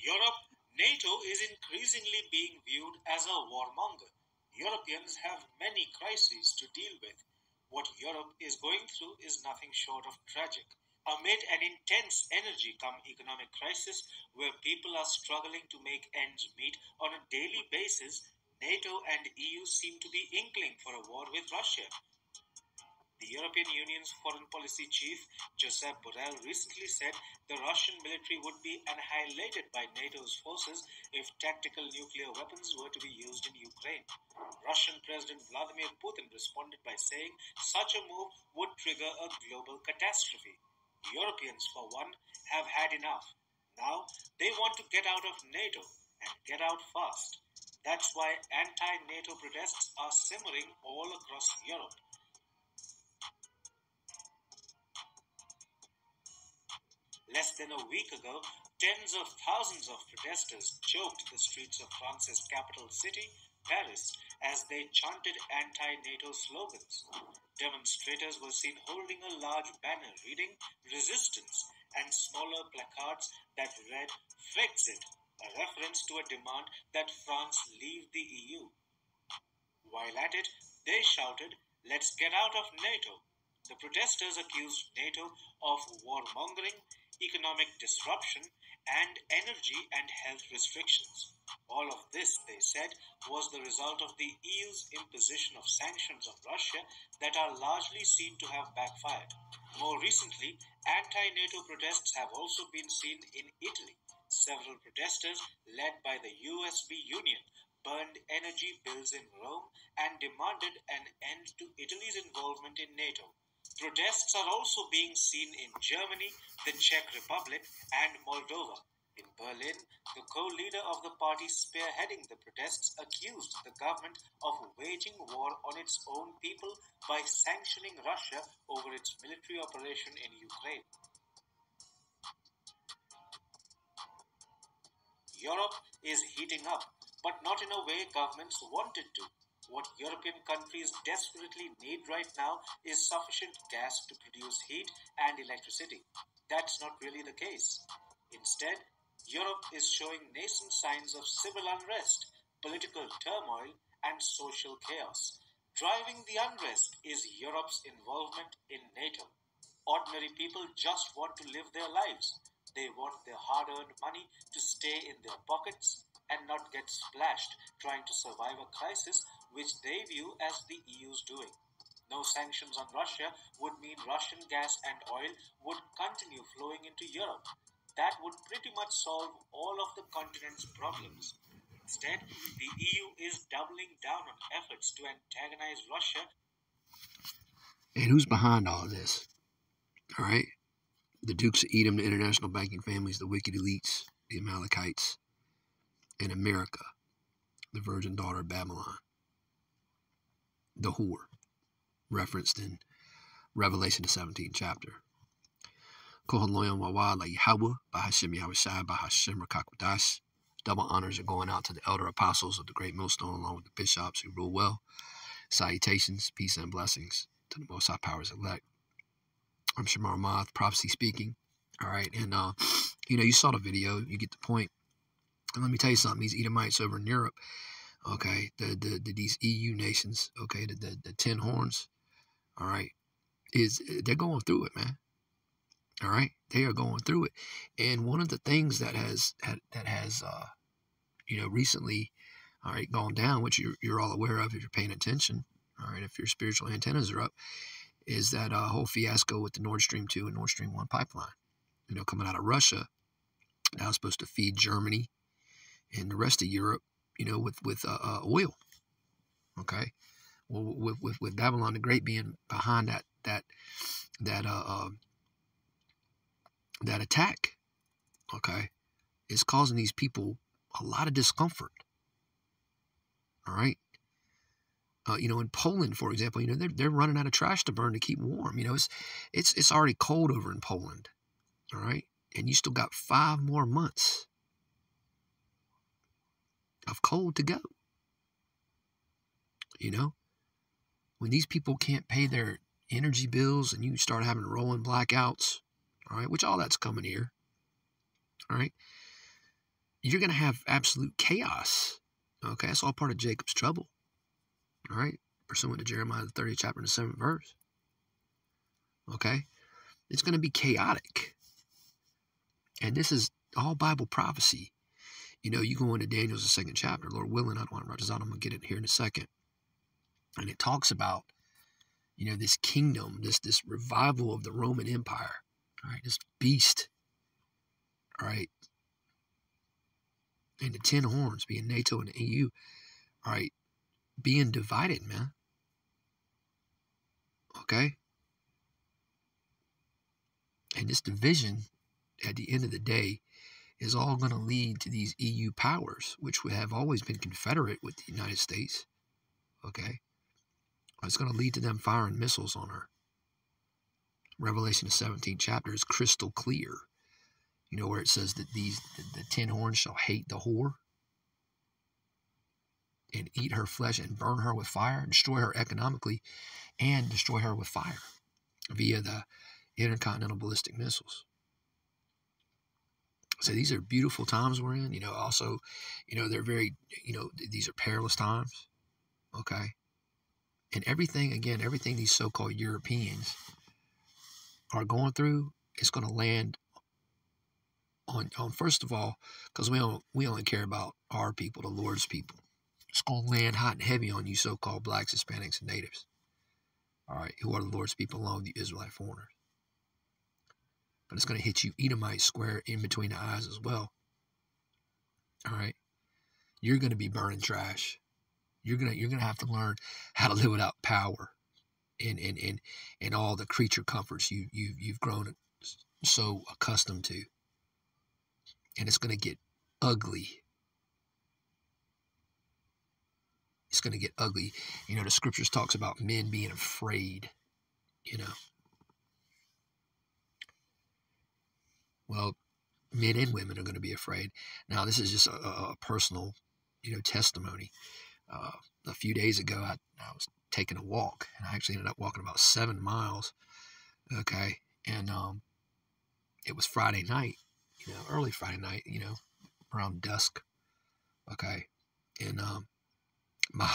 Europe, NATO is increasingly being viewed as a warmonger. Europeans have many crises to deal with. What Europe is going through is nothing short of tragic. Amid an intense energy come economic crisis where people are struggling to make ends meet on a daily basis, NATO and EU seem to be inkling for a war with Russia. The European Union's foreign policy chief, Josep Borrell, recently said the Russian military would be annihilated by NATO's forces if tactical nuclear weapons were to be used in Ukraine. Russian President Vladimir Putin responded by saying such a move would trigger a global catastrophe. Europeans, for one, have had enough. Now they want to get out of NATO and get out fast. That's why anti-NATO protests are simmering all across Europe. Less than a week ago, tens of thousands of protesters choked the streets of France's capital city, Paris, as they chanted anti-NATO slogans. Demonstrators were seen holding a large banner reading "Resistance" and smaller placards that read "Frexit," a reference to a demand that France leave the EU. While at it, they shouted, "Let's get out of NATO." The protesters accused NATO of warmongering, economic disruption, and energy and health restrictions. All of this, they said, was the result of the EU's imposition of sanctions on Russia that are largely seen to have backfired. More recently, anti-NATO protests have also been seen in Italy. Several protesters, led by the USB Union, burned energy bills in Rome and demanded an end to Italy's involvement in NATO. Protests are also being seen in Germany, the Czech Republic, and Moldova. In Berlin, the co-leader of the party spearheading the protests accused the government of waging war on its own people by sanctioning Russia over its military operation in Ukraine. Europe is heating up, but not in a way governments want it to. What European countries desperately need right now is sufficient gas to produce heat and electricity. That's not really the case. Instead, Europe is showing nascent signs of civil unrest, political turmoil, and social chaos. Driving the unrest is Europe's involvement in NATO. Ordinary people just want to live their lives. They want their hard-earned money to stay in their pockets and not get splashed trying to survive a crisis which they view as the EU's doing. No sanctions on Russia would mean Russian gas and oil would continue flowing into Europe. That would pretty much solve all of the continent's problems. Instead, the EU is doubling down on efforts to antagonize Russia. And who's behind all of this? All right? The Dukes of Edom, the international banking families, the wicked elites, the Amalekites, and America, the virgin daughter of Babylon, the whore, referenced in Revelation, the 17th chapter. Double honors are going out to the elder apostles of the great millstone, along with the bishops who rule well. Salutations, peace, and blessings to the Most High Powers elect. I'm Shamar, Ahmath, prophecy speaking. All right, and you saw the video, you get the point. And let me tell you something: these Edomites over in Europe, okay, these EU nations, okay, the 10 horns, all right, they're going through it, man. All right, they are going through it, and one of the things that has recently, all right, gone down, which you're all aware of if you're paying attention, all right, if your spiritual antennas are up, is that whole fiasco with the Nord Stream 2 and Nord Stream 1 pipeline, coming out of Russia. That was supposed to feed Germany and the rest of Europe, with oil. Okay, well, with Babylon the Great being behind that attack, okay, it's causing these people a lot of discomfort. All right. In Poland, for example, they're running out of trash to burn to keep warm. It's already cold over in Poland. All right, and you still got 5 more months of cold to go. When these people can't pay their energy bills and you start having rolling blackouts, all right, which all that's coming here. All right, you're going to have absolute chaos. Okay, that's all part of Jacob's trouble. All right, pursuant to Jeremiah the 30th chapter and the 7th verse. Okay, it's going to be chaotic. And this is all Bible prophecy. You know, you go into Daniel's the 2nd chapter, Lord willing, I don't want to write this out, I'm going to get it here in a second. And it talks about, you know, this kingdom, this revival of the Roman Empire, all right, this beast, all right, and the 10 horns being NATO and the EU, all right, being divided, man. Okay? And this division, at the end of the day, is all going to lead to these EU powers, which have always been confederate with the United States. Okay? It's going to lead to them firing missiles on her. Revelation, the 17th chapter, is crystal clear. You know, where it says that the 10 horns shall hate the whore and eat her flesh and burn her with fire, destroy her economically, and destroy her with fire via the intercontinental ballistic missiles. So these are beautiful times we're in. You know, also, you know, they're very, you know, these are perilous times. Okay. And everything these so-called Europeans are going through is going to land on first of all, because we only care about our people, the Lord's people. It's going to land hot and heavy on you so-called blacks, Hispanics, and natives. All right, who are the Lord's people along with the Israelite foreigners. But it's going to hit you Edomite square in between the eyes as well. All right, you're going to be burning trash. You're gonna have to learn how to live without power, and all the creature comforts you've grown so accustomed to. And it's going to get ugly. It's going to get ugly. You know, the scriptures talks about men being afraid, you know. Well, men and women are going to be afraid. Now, this is just a personal, you know, testimony. A few days ago, I was taking a walk, and I actually ended up walking about 7 miles, okay? And it was Friday night, you know, early Friday night, you know, around dusk, okay? And my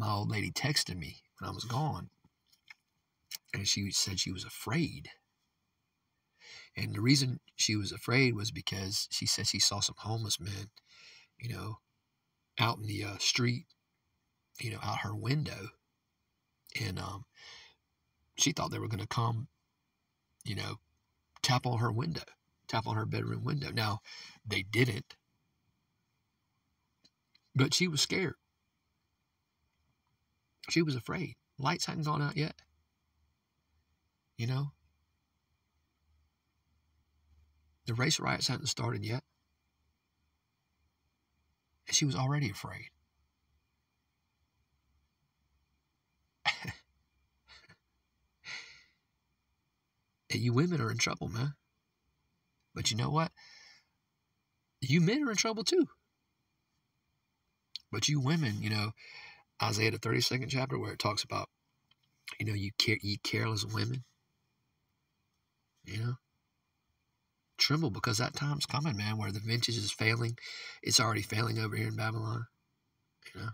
old lady texted me when I was gone, and she said she was afraid. And the reason she was afraid was because she said she saw some homeless men, you know, out in the street, you know, out her window. And she thought they were going to come, you know, tap on her window, tap on her bedroom window. Now, they didn't. But she was scared. She was afraid. Lights hadn't gone out yet. You know? The race riots hadn't started yet. And she was already afraid. And you women are in trouble, man. But you know what? You men are in trouble too. But you women, you know, Isaiah the 32nd chapter where it talks about, you know, ye careless women, you know, tremble because that time's coming, man, where the vintage is failing. It's already failing over here in Babylon, you know.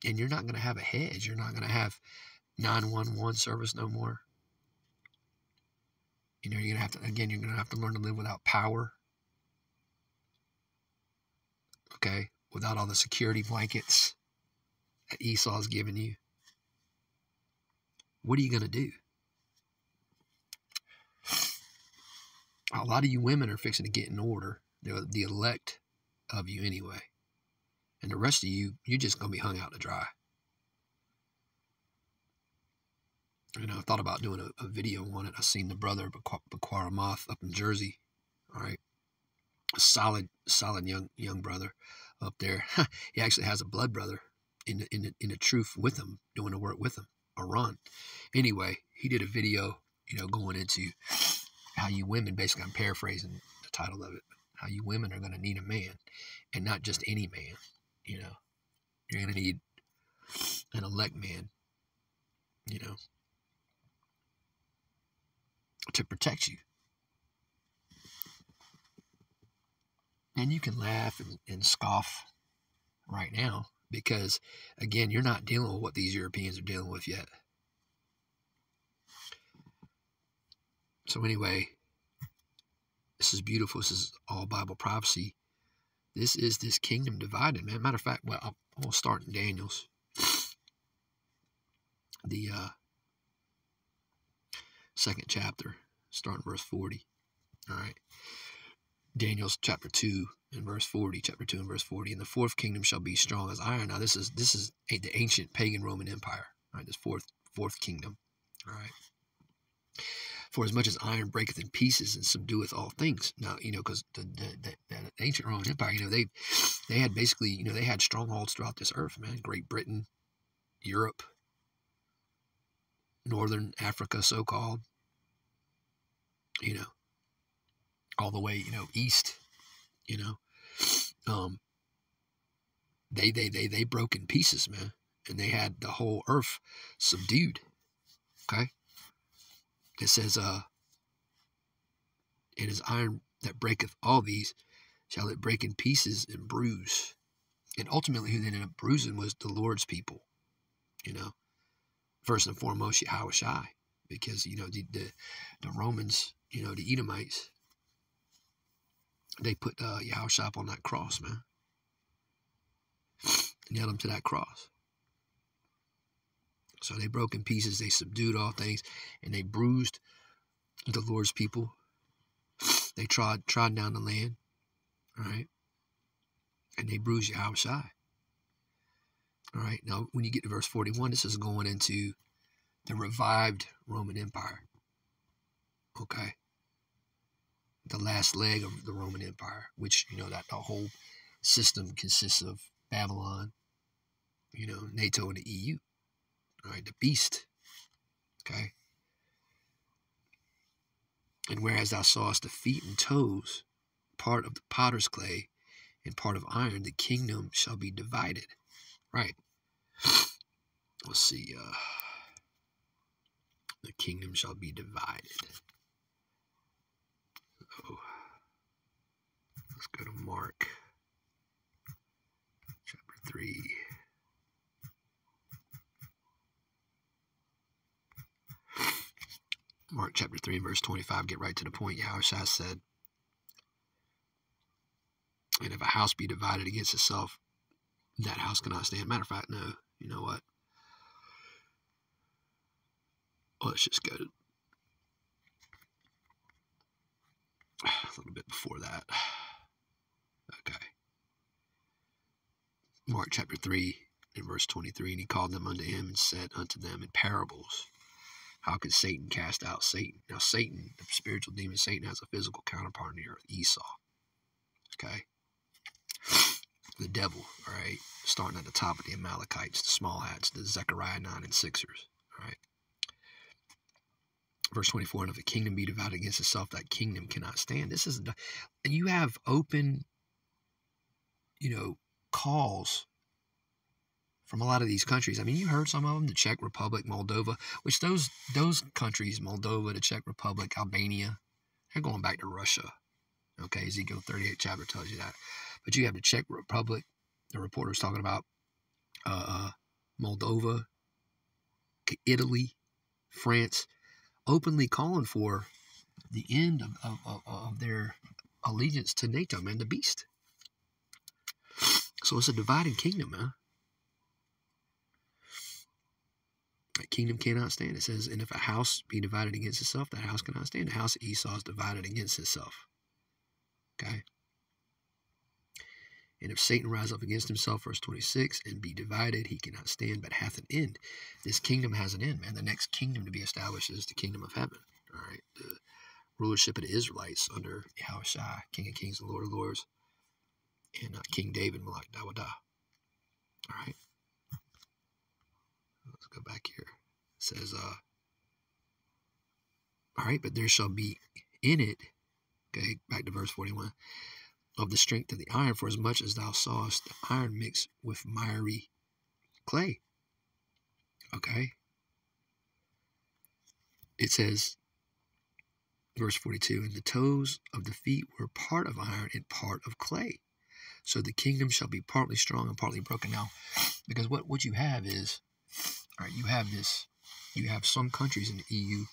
And you're not going to have a hedge. You're not going to have 911 service no more. You know, you're going to have to learn to live without power. Okay? Without all the security blankets that Esau's giving you. What are you going to do? A lot of you women are fixing to get in order. They're the elect of you anyway. And the rest of you, you're just going to be hung out to dry. You know, I thought about doing a video on it. I seen the brother, Ahmath, up in Jersey. All right. A solid young brother up there. He actually has a blood brother in the truth with him, doing the work with him, a run. Anyway, he did a video, you know, going into how you women, basically I'm paraphrasing the title of it, how you women are going to need a man, and not just any man, you know. You're going to need an elect man, you know, to protect you. And you can laugh and scoff right now because, again, you're not dealing with what these Europeans are dealing with yet. So anyway, this is beautiful. This is all Bible prophecy. This is this kingdom divided, man. Matter of fact, well, I'm going to start in Daniel's. The second chapter, starting verse 40. All right. Daniel's chapter 2 and verse 40. Chapter 2 and verse 40. And the fourth kingdom shall be strong as iron. Now, this is the ancient pagan Roman Empire. All right. This fourth kingdom. All right. For as much as iron breaketh in pieces and subdueth all things. Now, because the ancient Roman Empire, they had basically, they had strongholds throughout this earth, man. Great Britain, Europe, Northern Africa, so-called, all the way, east, they broke in pieces, man. And they had the whole earth subdued. Okay. It says, it is iron that breaketh all these, shall it break in pieces and bruise. And ultimately, who they ended up bruising was the Lord's people, First and foremost, Yahushai, because, the Romans, the Edomites, they put Yahushua up on that cross, man. They nailed him to that cross. So they broke in pieces, they subdued all things, and they bruised the Lord's people. They trod down the land, all right? And they bruised Yahushua. All right, now when you get to verse 41, this is going into the revived Roman Empire, okay? The last leg of the Roman Empire, which, that the whole system consists of Babylon, NATO and the EU, all right, the beast, okay? And whereas thou sawest the feet and toes, part of the potter's clay and part of iron, the kingdom shall be divided, right? Let's see, the kingdom shall be divided. Oh, let's go to Mark chapter 3. Mark chapter 3 verse 25, get right to the point. Yahushua said, and if a house be divided against itself, that house cannot stand. Matter of fact, no, you know what? Let's just go a little bit before that. Okay. Mark chapter 3 and verse 23, and he called them unto him and said unto them in parables, how could Satan cast out Satan? Now, Satan, the spiritual demon Satan, has a physical counterpart in the earth, Esau. Okay? The devil, all right? Starting at the top of the Amalekites, the small hats, the Zechariah 9 and 6ers, all right? Verse 24, and if a kingdom be divided against itself, that kingdom cannot stand. This is, and you have open, calls from a lot of these countries. I mean, you heard some of them, the Czech Republic, Moldova, which those countries, Moldova, the Czech Republic, Albania, they're going back to Russia. Okay, Ezekiel 38 chapter tells you that. But you have the Czech Republic, the reporter's talking about Moldova, Italy, France, openly calling for the end of their allegiance to NATO, man, the beast. So it's a divided kingdom, man. That kingdom cannot stand. It says, and if a house be divided against itself, that house cannot stand. The house of Esau is divided against itself. Okay? And if Satan rise up against himself, verse 26, and be divided, he cannot stand, but hath an end. This kingdom has an end, man. The next kingdom to be established is the kingdom of heaven. All right? The rulership of the Israelites under Yahushua, King of Kings and Lord of Lords, and King David, Malak Dawadah. All right? Let's go back here. It says, all right, but there shall be in it, okay, back to verse 41, of the strength of the iron, for as much as thou sawest the iron mixed with miry clay. Okay? It says, Verse 42, and the toes of the feet were part of iron and part of clay. So the kingdom shall be partly strong and partly broken. Now, because what you have is, all right, you have some countries in the EU,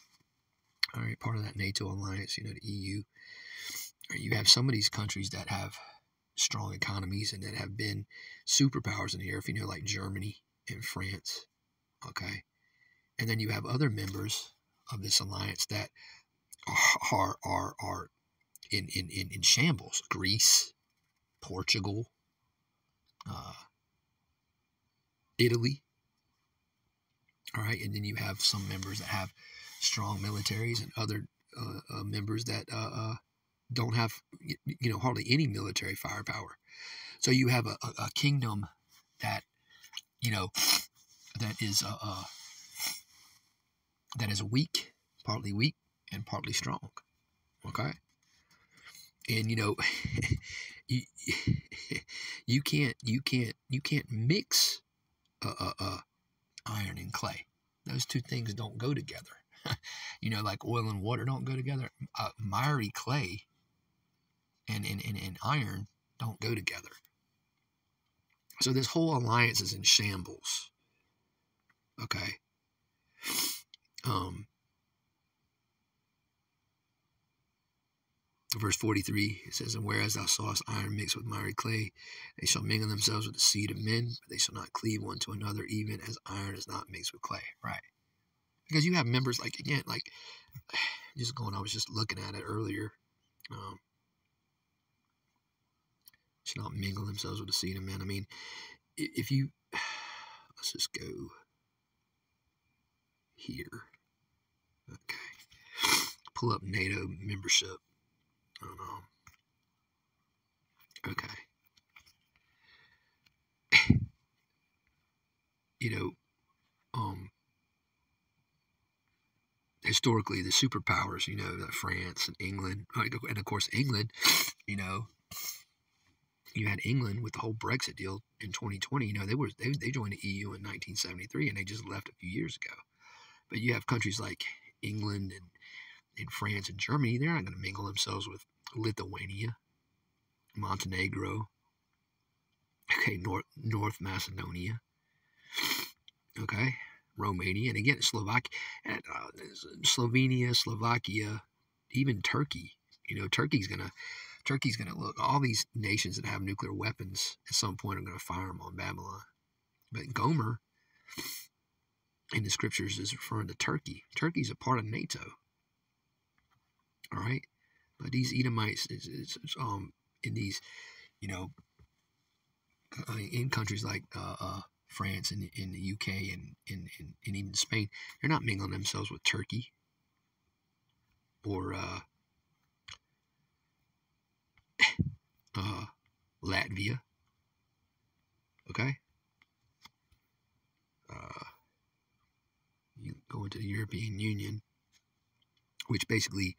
all right, part of that NATO alliance, the EU. All right, you have some of these countries that have strong economies and that have been superpowers in the earth, like Germany and France, okay? And then you have other members of this alliance that are in shambles. Greece, Portugal, Italy, all right? And then you have some members that have strong militaries and other members that don't have, hardly any military firepower. So you have a kingdom that, that is weak, partly weak and partly strong. Okay. And you can't mix iron and clay. Those two things don't go together. Like oil and water don't go together. Miry clay and iron don't go together. So this whole alliance is in shambles. Okay. Verse 43, it says, and whereas thou sawest iron mixed with miry clay, they shall mingle themselves with the seed of men, but they shall not cleave one to another, even as iron is not mixed with clay. Right. Because you have members, I was just looking at it earlier. Shall not mingle themselves with the seed of men. I mean, if you, let's just go here. Okay. Pull up NATO membership. Okay. Historically, the superpowers, like France and England, and of course England, you had England with the whole Brexit deal in 2020. They joined the EU in 1973, and they just left a few years ago. But you have countries like England and France and Germany. They're not going to mingle themselves with Lithuania, Montenegro, okay, North Macedonia, okay, Romania, and again Slovenia, Slovakia, even Turkey. Turkey's gonna look. All these nations that have nuclear weapons at some point are going to fire them on Babylon. But Gomer in the scriptures is referring to Turkey. Turkey's a part of NATO. All right, but these Edomites in these in countries like France and in the UK and even Spain, they're not mingling themselves with Turkey or Latvia. Okay. You go into the European Union, which basically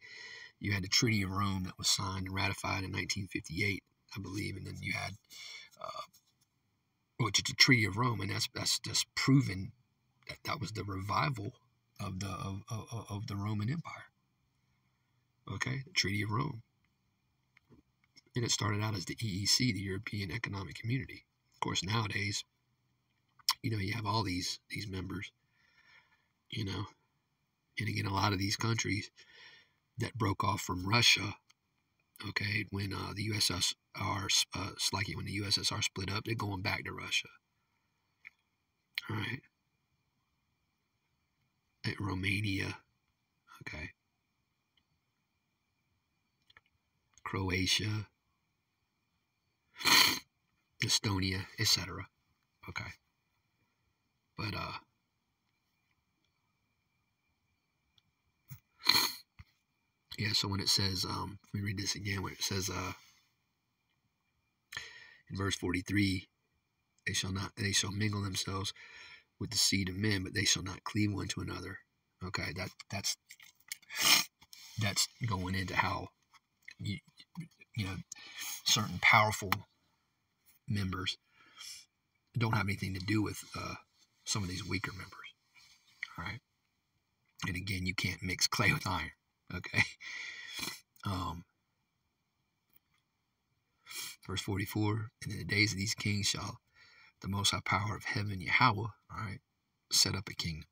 you had the Treaty of Rome that was signed and ratified in 1958, I believe, and then you had which is the Treaty of Rome, and that's just proven that was the revival of the Roman Empire. Okay, the Treaty of Rome, and it started out as the EEC, the European Economic Community. Of course, nowadays, you have all these members, and again, a lot of these countries that broke off from Russia. Okay, when the USSR, when the USSR split up, they're going back to Russia. All right. At Romania, okay. Croatia, Estonia, etc. Okay. But yeah, so when it says, let me read this again, when it says in verse 43, they shall mingle themselves with the seed of men, but they shall not cleave one to another. Okay, that's going into how certain powerful members don't have anything to do with some of these weaker members. All right, and again, you can't mix clay with iron. Okay. Verse 44, and in the days of these kings shall the most high power of heaven, Yahweh, all right, set up a kingdom.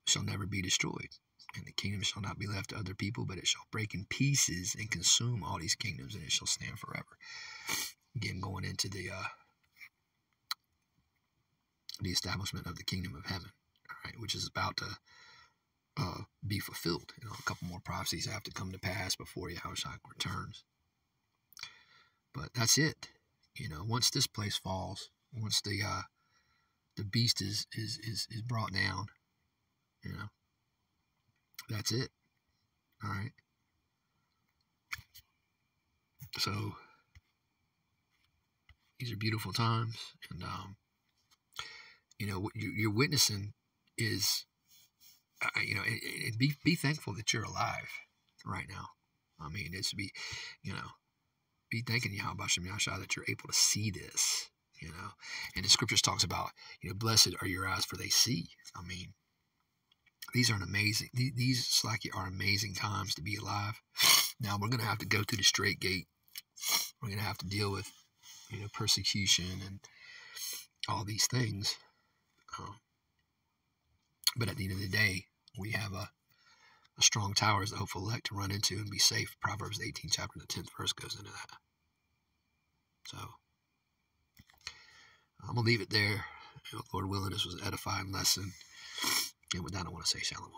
It shall never be destroyed. And the kingdom shall not be left to other people, but it shall break in pieces and consume all these kingdoms, and it shall stand forever. Again, going into the establishment of the kingdom of heaven, all right, which is about to be fulfilled. You know, a couple more prophecies have to come to pass before Yahushua returns. But that's it. You know, once this place falls, once the beast is brought down, you know, that's it. All right. So these are beautiful times, and you know, what you're witnessing is, you know, and be thankful that you're alive right now. I mean, it's be thanking Yahweh Shem Yahshua that you're able to see this, you know. And the scriptures talks about, you know, blessed are your eyes for they see. I mean, these are these are amazing times to be alive. Now we're going to have to go through the straight gate. We're going to have to deal with, you know, persecution and all these things. But at the end of the day, we have a strong tower as the hopeful elect to run into and be safe. Proverbs 18 chapter, the 10th verse goes into that. So I'm going to leave it there. You know, Lord willing, this was an edifying lesson. And with that, I want to say shalom.